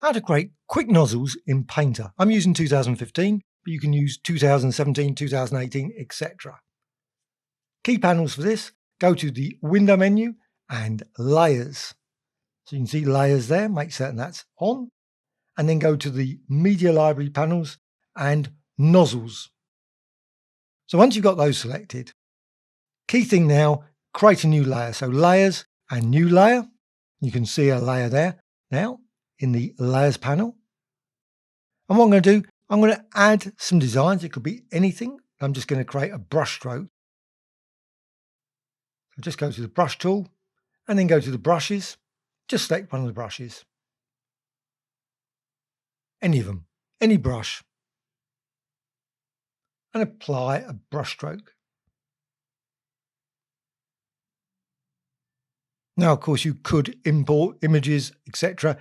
How to create quick nozzles in Painter. I'm using 2015, but you can use 2017, 2018, etc. Key panels for this, go to the window menu and layers. So you can see layers there, make certain that's on, and then go to the media library panels and nozzles. So once you've got those selected, key thing now, create a new layer. So layers and new layer. You can see a layer there now in the layers panel. And what I'm going to do, I'm going to add some designs. It could be anything. I'm just going to create a brush stroke. So just go to the brush tool and then go to the brushes. Just select one of the brushes. Any of them, any brush. And apply a brush stroke. Now, of course, you could import images, etc.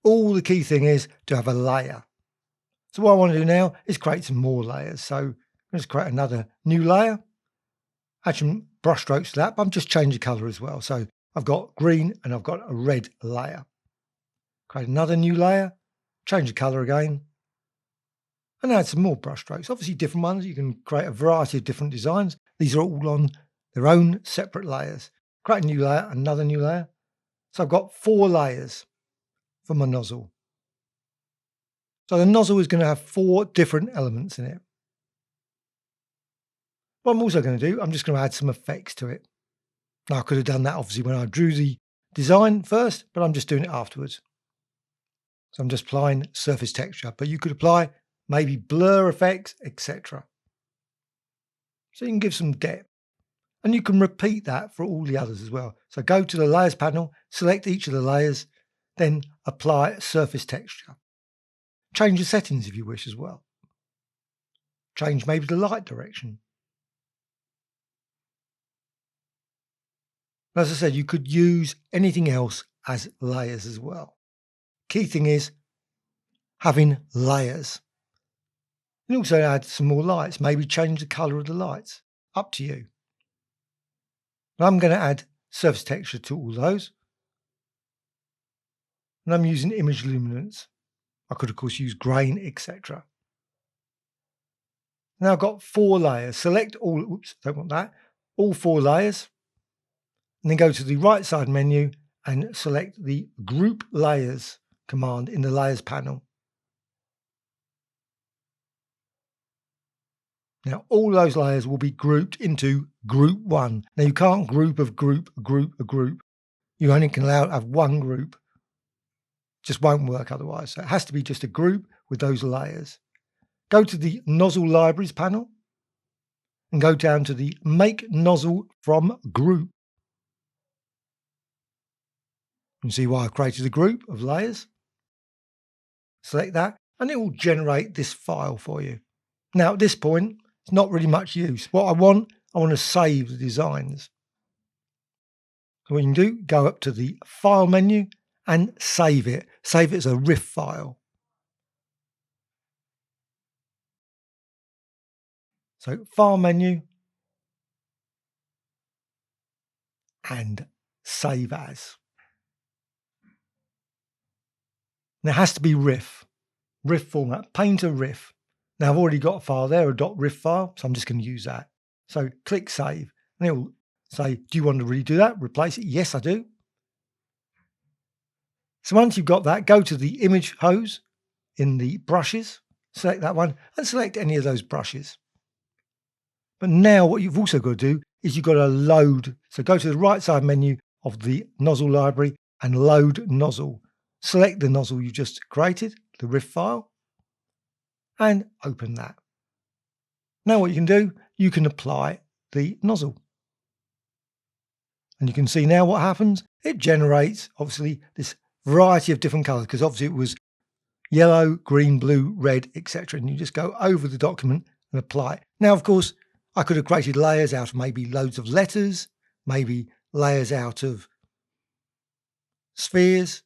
All the key thing is to have a layer. So what I want to do now is create some more layers. So let's create another new layer. Add some brush strokes to that, but I'm just changing the color as well. So I've got green and I've got a red layer. Create another new layer, change the color again, and add some more brush strokes. Obviously different ones. You can create a variety of different designs. These are all on their own separate layers. Create a new layer, another new layer. So I've got 4 layers for my nozzle. So the nozzle is going to have 4 different elements in it. What I'm also going to do, I'm just going to add some effects to it. Now I could have done that obviously when I drew the design first, but I'm just doing it afterwards. So I'm just applying surface texture, but you could apply maybe blur effects, etc. So you can give some depth. And you can repeat that for all the others as well. So go to the layers panel, select each of the layers, then apply surface texture. Change the settings if you wish as well. Change maybe the light direction. As I said, you could use anything else as layers as well. Key thing is having layers. And also add some more lights, maybe change the colour of the lights. Up to you. I'm going to add surface texture to all those. And I'm using image luminance. I could, of course, use grain, etc. Now I've got 4 layers. Select all, oops, don't want that. All 4 layers. And then go to the right side menu and select the Group Layers command in the Layers panel. Now all those layers will be grouped into Group 1. Now you can't group of group, a group, a group. You only can allow to have one group. Just won't work otherwise. So it has to be just a group with those layers. Go to the Nozzle Libraries panel and go down to the Make Nozzle from Group. You can see why I've created a group of layers. Select that and it will generate this file for you. Now at this point, it's not really much use. What I want to save the designs. So what you can do, go up to the File menu and save it. Save it as a RIF file. So File menu and Save As. Now it has to be RIF format, Painter RIF. Now I've already got a file there, a .RIF file, so I'm just going to use that. So click Save, and it will say, do you want to redo that? Replace it? Yes, I do. So once you've got that, go to the image hose in the brushes, select that one, and select any of those brushes. But now what you've also got to do is you've got to load. So go to the right side menu of the nozzle library and load nozzle. Select the nozzle you just created, the RIF file, and open that. Now what you can do, you can apply the nozzle. And you can see now what happens. It generates, obviously, this variety of different colours, because obviously it was yellow, green, blue, red, etc. And you just go over the document and apply it. Now, of course, I could have created layers out of maybe loads of letters, maybe layers out of spheres,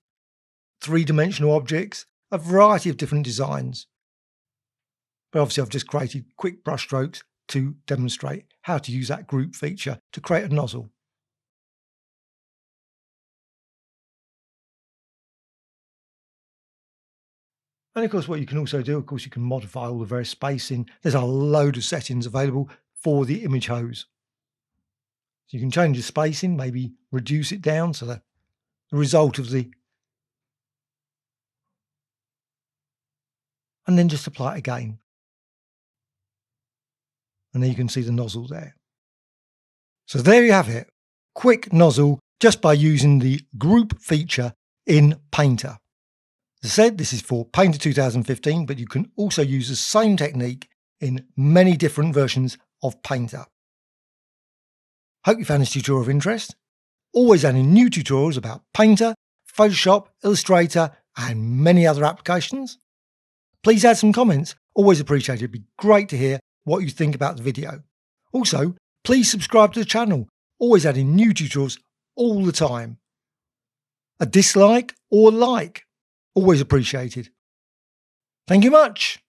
3-dimensional objects, a variety of different designs. But obviously I've just created quick brush strokes to demonstrate how to use that group feature to create a nozzle. And of course, what you can also do, of course, you can modify all the various spacing. There's a load of settings available for the image hose. So you can change the spacing, maybe reduce it down so that the result of the, and then just apply it again. And then you can see the nozzle there. So there you have it. Quick nozzle just by using the group feature in Painter. As I said, this is for Painter 2015, but you can also use the same technique in many different versions of Painter. Hope you found this tutorial of interest. Always adding new tutorials about Painter, Photoshop, Illustrator, and many other applications. Please add some comments. Always appreciated. It'd be great to hear what you think about the video. Also, please subscribe to the channel. Always adding new tutorials all the time. A dislike or like, always appreciated. Thank you much.